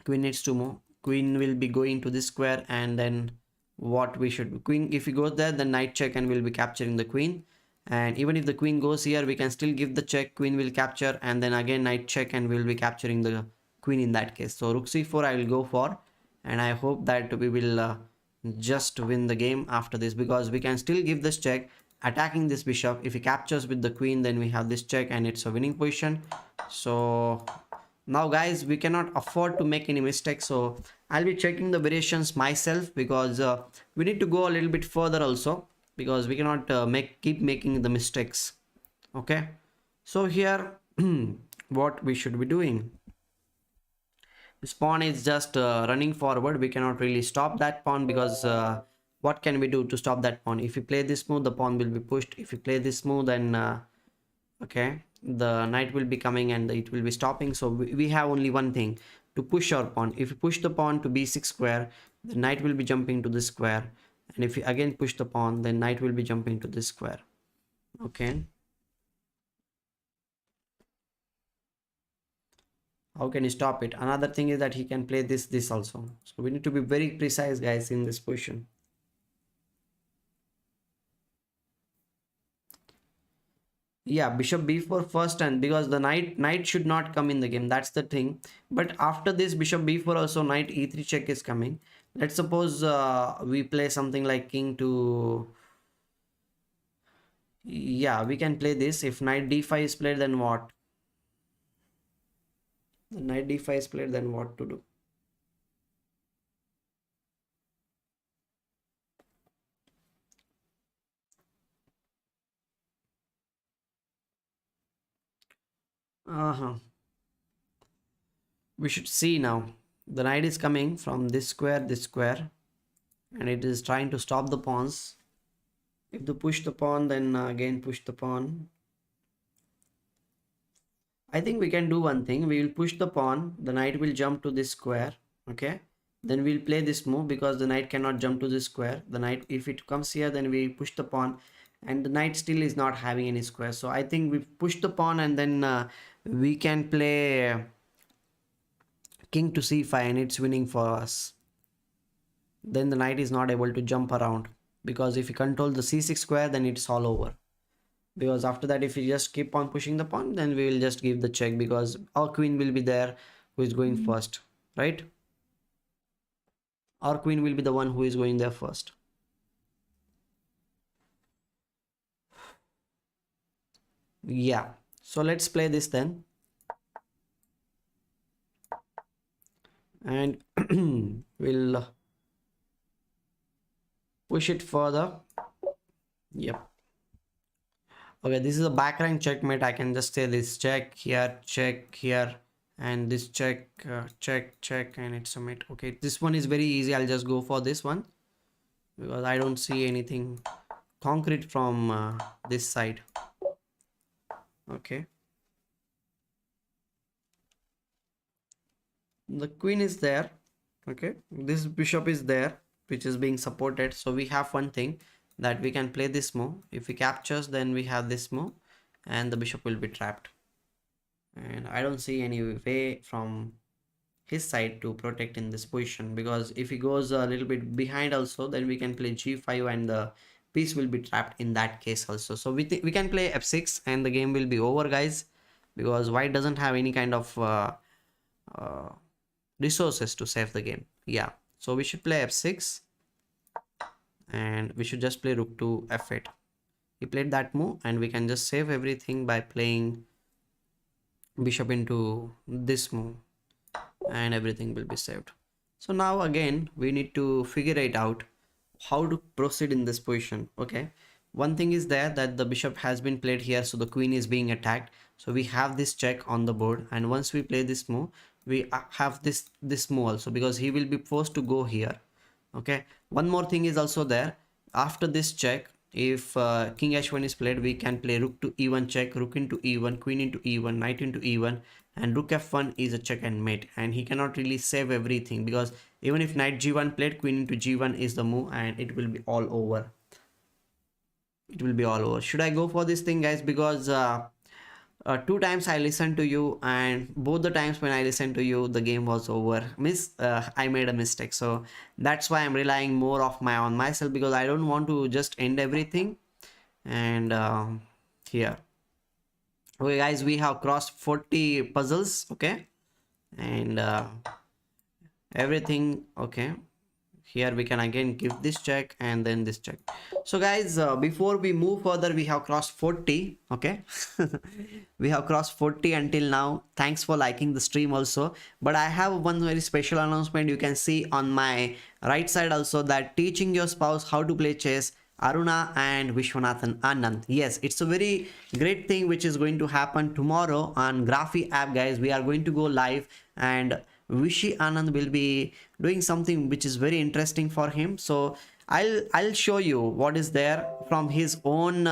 queen needs to move. Queen will be going to this square, and then what we should queen, if he goes there, then knight check and we'll be capturing the queen. And even if the queen goes here, we can still give the check, queen will capture, and then again knight check and we'll be capturing the queen in that case. So rook c4 I will go for, and I hope that we will just win the game after this, because we can still give this check attacking this bishop. If he captures with the queen, then we have this check and it's a winning position. So now guys, we cannot afford to make any mistakes, so I'll be checking the variations myself, because we need to go a little bit further also, because we cannot keep making the mistakes. Okay, so here what we should be doing, this pawn is just running forward. We cannot really stop that pawn, because what can we do to stop that pawn? If you play this move, the pawn will be pushed. If you play this move, then okay, the knight will be coming and it will be stopping. So we have only one thing, to push our pawn. If you push the pawn to b6 square, the knight will be jumping to this square, and if you again push the pawn, then knight will be jumping to this square. Okay, how can you stop it? Another thing is that he can play this also, so we need to be very precise, guys, in this position. Yeah, bishop b4 first, and because the knight should not come in the game, that's the thing. But after this bishop b4 also, knight e3 check is coming. Let's suppose we play something like king to, yeah, we can play this. If knight d5 is played, then what? The knight d5 is played, then what to do? Uh-huh. We should see now. The knight is coming from this square, and it is trying to stop the pawns. If you push the pawn, then again push the pawn. I think we can do one thing. We will push the pawn. The knight will jump to this square. Okay. Then we'll play this move because the knight cannot jump to this square. The knight, if it comes here, then we push the pawn, and the knight still is not having any square. So I think we push the pawn, and then we can play king to c5, and it's winning for us. Then the knight is not able to jump around, because if you control the c6 square, then it's all over. Because after that, if we just keep on pushing the pawn, then we will just give the check, because our queen will be there who is going first, right? Our queen will be the one who is going there first. Yeah, so let's play this then, and we'll push it further. Yep. Okay, this is a back rank checkmate. I can just say this check here, and this check, check, and it's a mate. Okay, this one is very easy. I'll just go for this one because I don't see anything concrete from this side. Okay, the queen is there. Okay, this bishop is there, which is being supported. So we have one thing that we can play this move. If he captures, then we have this move, and the bishop will be trapped. And I don't see any way from his side to protect in this position, because if he goes a little bit behind also, then we can play g5 and the piece will be trapped in that case also. So we can play f6 and the game will be over, guys, because white doesn't have any kind of uh, resources to save the game. Yeah, so we should play f6 and we should just play rook to f8. He played that move, and we can just save everything by playing bishop into this move, and everything will be saved. So now again we need to figure it out how to proceed in this position. Okay, one thing is there that the bishop has been played here, so the queen is being attacked. So we have this check on the board, and once we play this move, we have this move also, because he will be forced to go here. Okay, one more thing is also there. After this check, if king h1 is played, we can play rook to e1 check, rook into e1, queen into e1, knight into e1, and rook f1 is a check and mate, and he cannot really save everything, because even if knight g1 played, queen into g1 is the move, and it will be all over. It will be all over. Should I go for this thing, guys? Because two times I listened to you, and both the times when I listened to you, the game was over. I made a mistake, so that's why I'm relying more on myself, because I don't want to just end everything. And here, okay, guys, we have crossed 40 puzzles. Okay, and everything okay. Here we can again give this check and then this check. So guys, before we move further, we have crossed 40. Okay, we have crossed 40 until now. Thanks for liking the stream also. But I have one very special announcement. You can see on my right side also that teaching your spouse how to play chess, Aruna and Viswanathan Anand. Yes, it's a very great thing which is going to happen tomorrow on Graphy app, guys. We are going to go live, and Vishy Anand will be doing something which is very interesting for him. So I'll show you what is there from his own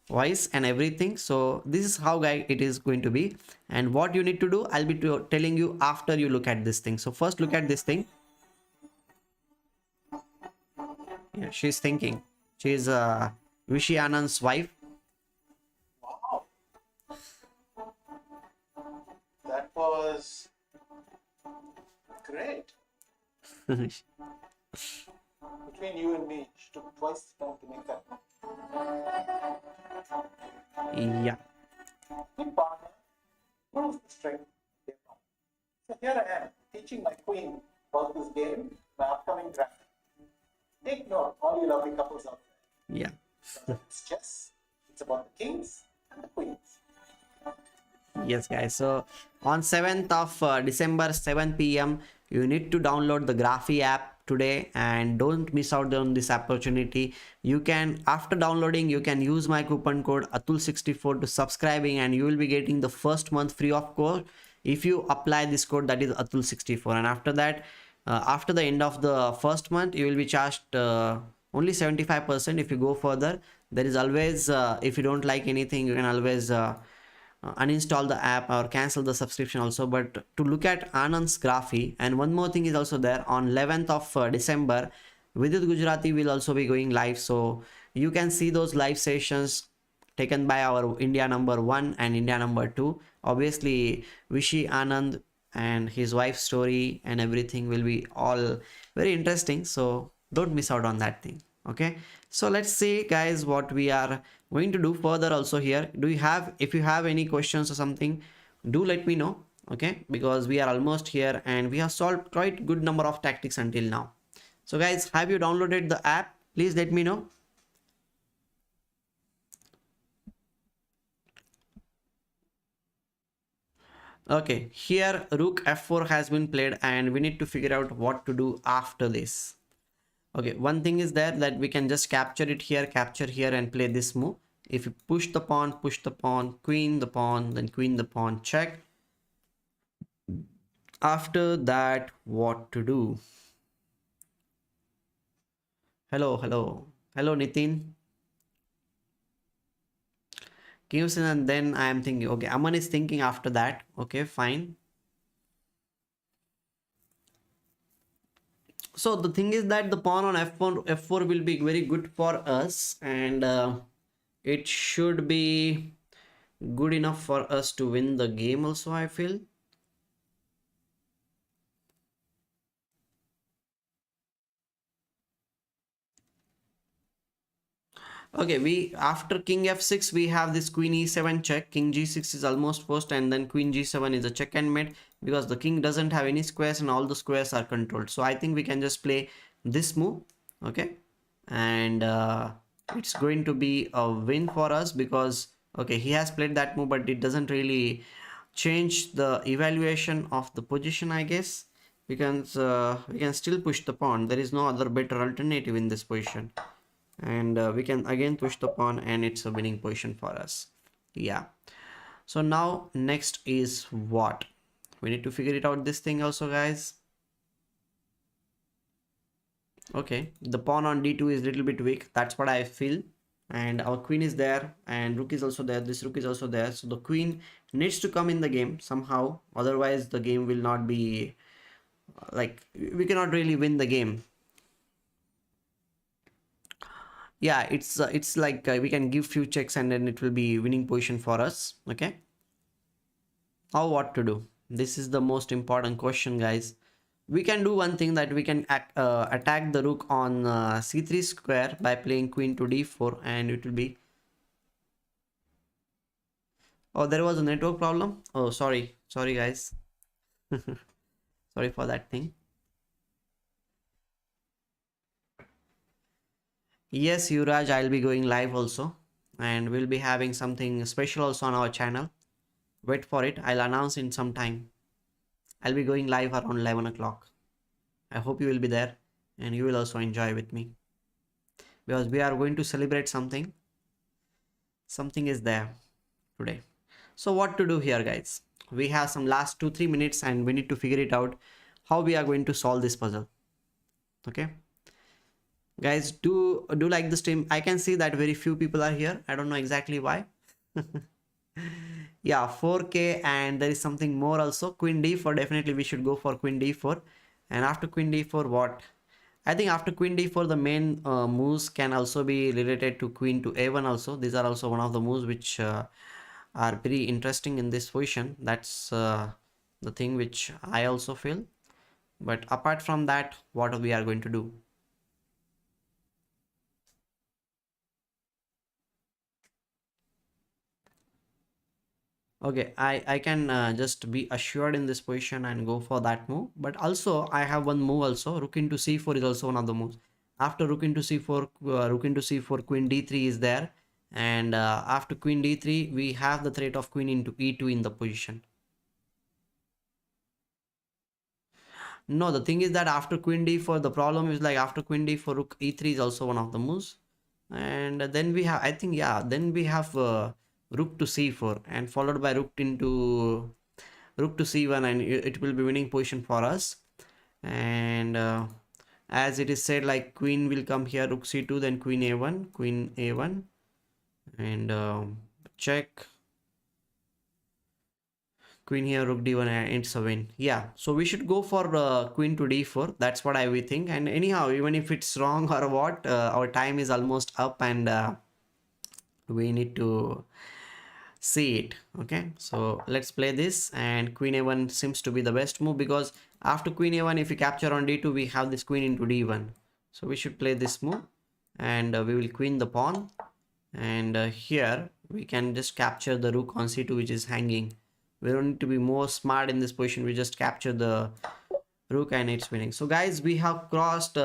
voice and everything. So this is how, guys, it is going to be, and what you need to do, I'll be telling you after you look at this thing. So first look at this thing. Yeah, she's thinking. She's Vishy Anand's wife. Wow. That was great. Between you and me, she took twice the time to make that. Yeah. Good partner. Proves the strength of their partner. So here I am, teaching my queen about this game, my upcoming draft. Take note, all you lovely couples out there. Yeah. It's chess. It's about the kings and the queens. Yes, guys. So On 7th of December 7 p.m. you need to download the Graphy app today and don't miss out on this opportunity. You can, after downloading, you can use my coupon code Atul64 to subscribing and you will be getting the first month free of course if you apply this code, that is Atul64. And after that, after the end of the first month you will be charged only 75%. If you go further, there is always if you don't like anything, you can always uninstall the app or cancel the subscription also. But to look at Anand's Graphy, and one more thing is also there, on 11th of December Vidit Gujarati will also be going live, so you can see those live sessions taken by our India number 1 and India number 2. Obviously Vishy Anand and his wife's story and everything will be all very interesting, so don't miss out on that thing. Okay, so let's see guys what we are going to do further also here. Do you have, if you have any questions or something, do let me know. Okay, because we are almost here and we have solved quite good number of tactics until now. So guys, have you downloaded the app? Please let me know. Okay, here rook f4 has been played and we need to figure out what to do after this. Okay, one thing is there that we can just capture it here, capture here and play this move. If you push the pawn, queen the pawn, then queen the pawn, check. After that, what to do? Hello Nitin. Gives in, and then I am thinking, okay, Aman is thinking after that. Okay, fine. So the thing is that the pawn on f4 will be very good for us, and it should be good enough for us to win the game also, I feel. Okay, we, after king f6 we have this queen e7 check, king g6 is almost forced, and then queen g7 is a check and mate because the king doesn't have any squares and all the squares are controlled. So I think we can just play this move. Okay, and it's going to be a win for us because, okay, he has played that move but it doesn't really change the evaluation of the position, I guess, because we can still push the pawn. There is no other better alternative in this position, and we can again push the pawn and it's a winning position for us. Yeah, so now next is what we need to figure it out, this thing also, guys. Okay, the pawn on d2 is a little bit weak, that's what I feel, and our queen is there and rook is also there, this rook is also there, so the queen needs to come in the game somehow, otherwise the game will not be like, we cannot really win the game. Yeah, it's like we can give few checks and then it will be winning position for us. Okay, now what to do? This is the most important question, guys. We can do one thing, that we can attack the rook on c3 square by playing queen to d4, and it will be, oh, there was a network problem. Oh, sorry guys. Sorry for that thing. Yes, Yuraj, I'll be going live also, and we'll be having something special also on our channel. Wait for it, I'll announce in some time. I'll be going live around 11 o'clock. I hope you will be there and you will also enjoy with me, because we are going to celebrate something. Something is there today. So what to do here, guys? We have some last 2-3 minutes and we need to figure it out how we are going to solve this puzzle. Okay, guys, do like the stream. I can see that very few people are here. I don't know exactly why. Yeah, 4k, and there is something more also, queen d4. Definitely we should go for queen d4, and after queen d4, what? I think after queen d4 the main moves can also be related to queen to a1 also. These are also one of the moves which are very interesting in this position. That's the thing which I also feel. But apart from that, what we are going to do? Okay, I can just be assured in this position and go for that move. But also I have one move also. Rook into c4 is also one of the moves. After rook into c4, queen d3 is there. And after queen d3, we have the threat of queen into e2 in the position. No, the thing is that after queen d4, the problem is like after queen d4, rook e3 is also one of the moves. And then we have, I think, yeah, then we have rook to c4 and followed by rook to c1, and it will be winning position for us. And as it is said, like queen will come here, rook c2, then queen a1, and check, queen here, rook d1, and it's a win. Yeah, so we should go for queen to d4. That's what I will think. And anyhow, even if it's wrong or what, our time is almost up, and we need to see it. Okay, so let's play this, and queen a1 seems to be the best move, because after queen a1, if we capture on d2, we have this queen into d1. So we should play this move, and we will queen the pawn, and here we can just capture the rook on c2, which is hanging. We don't need to be more smart in this position. We just capture the rook and it's winning. So guys, we have crossed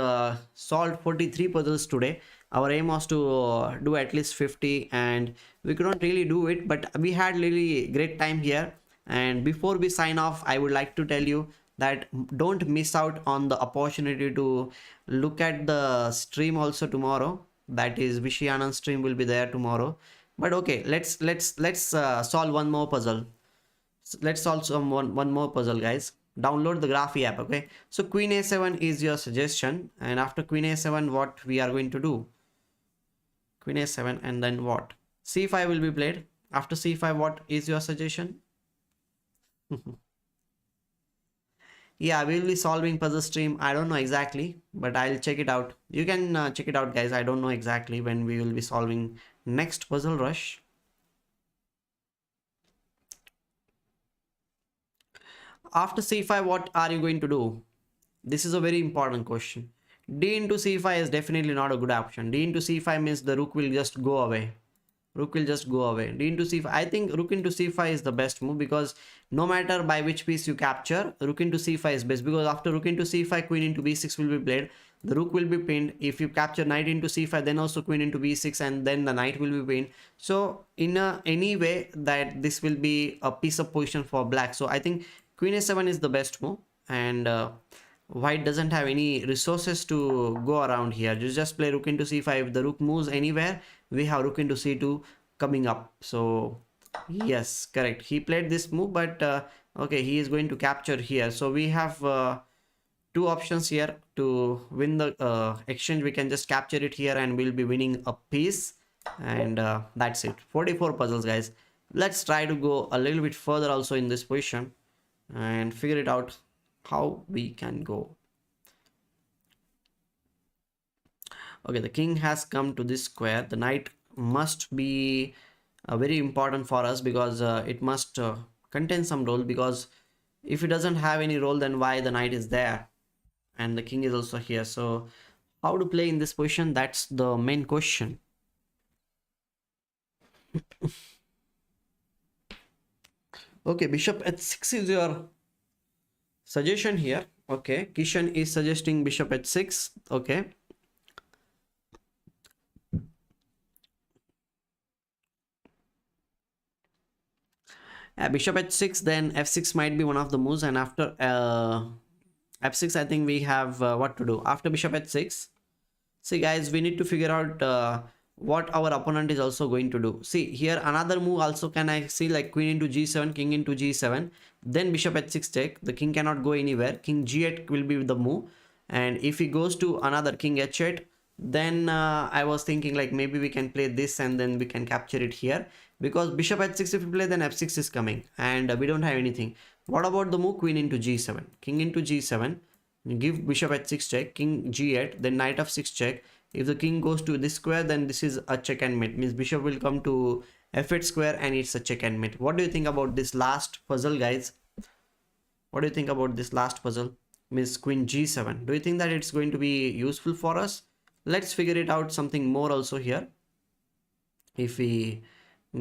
solved 43 puzzles today. Our aim was to do at least 50, and we couldn't really do it, but we had really great time here. And before we sign off, I would like to tell you that don't miss out on the opportunity to look at the stream also tomorrow. That is Vishy Anand stream will be there tomorrow. But okay, let's solve one more puzzle. Let's solve one more puzzle, guys. Download the Graphy app. Okay, so queen a7 is your suggestion, and after queen a7, what we are going to do? Queen a7, and then what? c5 will be played. After c5, what is your suggestion? Yeah, we will be solving puzzle stream. I don't know exactly, but I'll check it out. You can check it out, guys. I don't know exactly when we will be solving next puzzle rush. After c5, what are you going to do? This is a very important question. D into c5 is definitely not a good option. D into c5 means the rook will just go away. Rook will just go away. D into c5. I think rook into c5 is the best move, because no matter by which piece you capture, rook into c5 is best, because after rook into c5, queen into b6 will be played. The rook will be pinned. If you capture knight into c5, then also queen into b6, and then the knight will be pinned. So in any way that this will be a piece of position for black. So I think queen a7 is the best move, and white doesn't have any resources to go around here. You just play rook into c5. If the rook moves anywhere, we have rook into c2 coming up. So yes, correct, he played this move, but okay, he is going to capture here. So we have two options here to win the exchange. We can just capture it here, and we'll be winning a piece, and that's it. 44 puzzles, guys. Let's try to go a little bit further also in this position and figure it out how we can go. Okay, the king has come to this square. The knight must be very important for us, because it must contain some role, because if it doesn't have any role, then why the knight is there, and the king is also here. So how to play in this position, that's the main question. Okay, bishop h6 is your suggestion here. Okay, Kishan is suggesting bishop h6. Okay, bishop h6, then f6 might be one of the moves, and after f6, I think we have what to do after bishop h6. See guys, we need to figure out what our opponent is also going to do. See here, another move also can I see, like queen into g7, king into g7, then bishop h6 take. The king cannot go anywhere. King g8 will be the move, and if he goes to another king h8, then I was thinking like maybe we can play this, and then we can capture it here, because bishop h6 if we play, then f6 is coming, and we don't have anything. What about the move queen into g7, king into g7, give bishop h6 check, king g8, then knight f6 check. If the king goes to this square, then this is a check and mate, means bishop will come to f8 square, and it's a check and mate. What do you think about this last puzzle, guys? What do you think about this last puzzle, means queen g7? Do you think that it's going to be useful for us? Let's figure it out something more also here. If we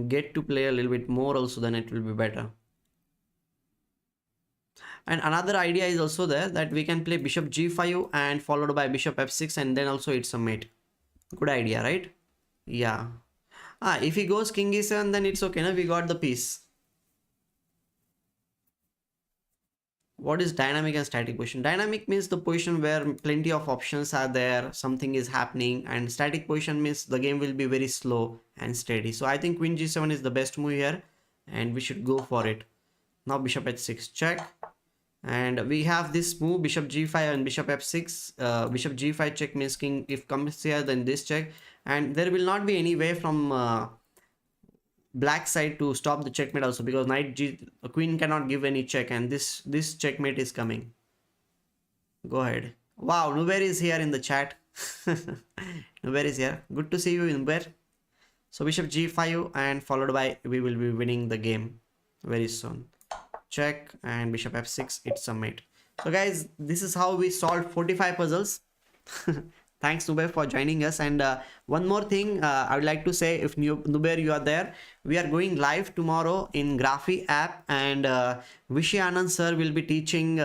get to play a little bit more also, then it will be better. And another idea is also there, that we can play bishop g5 and followed by bishop f6, and then also it's a mate. Good idea, right? Yeah. If he goes king e7, then it's okay, no? We got the piece. what is dynamic and static position? Dynamic means the position where plenty of options are there, something is happening, and static position means the game will be very slow and steady. So I think queen g7 is the best move here, and we should go for it. Now bishop h6 check, and we have this move bishop g5 and bishop f6. Bishop g5 check means king if comes here, then this check, and there will not be any way from black side to stop the checkmate also, because knight g queen cannot give any check, and this checkmate is coming. Go ahead. Wow, Nuber is here in the chat. Nuber is here. Good to see you, Nuber. So bishop g5, and followed by we will be winning the game very soon. Check, and bishop f6, it's a mate. So guys, this is how we solved 45 puzzles. Thanks Nuber for joining us. And one more thing I would like to say, if Nuber you are there, we are going live tomorrow in Graphy app, and Vishy Anand sir will be teaching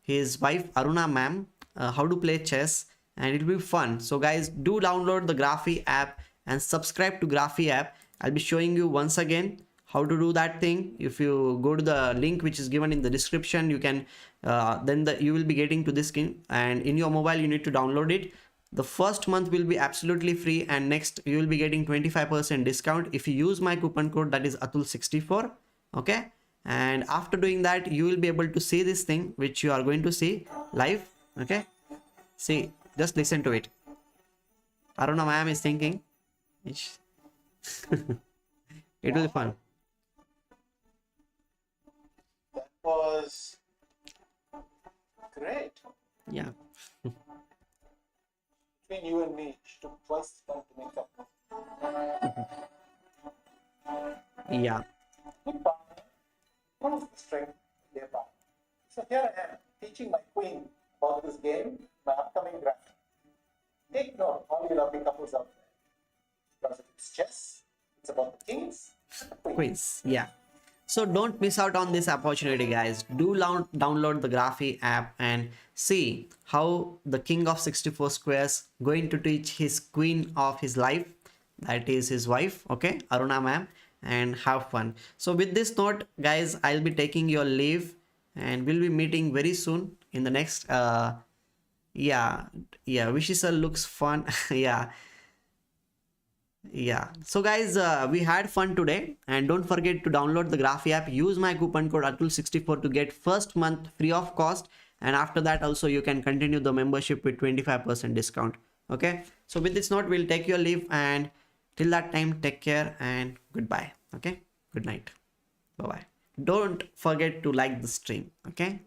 his wife Aruna ma'am how to play chess, and it will be fun. So guys, do download the Graphy app and subscribe to Graphy app. I'll be showing you once again how to do that thing. If you go to the link which is given in the description, you can you will be getting to this skin, and in your mobile you need to download it. The first month will be absolutely free, and next you will be getting 25% discount if you use my coupon code, that is Atul64. Okay, and after doing that you will be able to see this thing which you are going to see live. Okay, see, just listen to it. Aruna ma'am is thinking. It will be fun. That was great. Yeah. Between you and me, it took twice the time to make up. Yeah. Good partner. What is the strength of their partner? So here I am teaching my queen about this game, my upcoming graph. Take note, all you lovely couples out there. Because if it's chess, it's about the kings and the queens. Quiz. Yeah. So don't miss out on this opportunity, guys. Do download the Graphy app and see how the king of 64 squares going to teach his queen of his life, that is his wife, okay, Aruna ma'am, and have fun. So with this note, guys, I'll be taking your leave, and we'll be meeting very soon in the next yeah, Vishy sir looks fun. Yeah, so guys, we had fun today, and don't forget to download the Graphy app. Use my coupon code Atul64 to get first month free of cost, and after that also you can continue the membership with 25% discount. Okay, so with this note, we'll take your leave, and till that time, take care and goodbye. Okay, good night, bye bye. Don't forget to like the stream. Okay.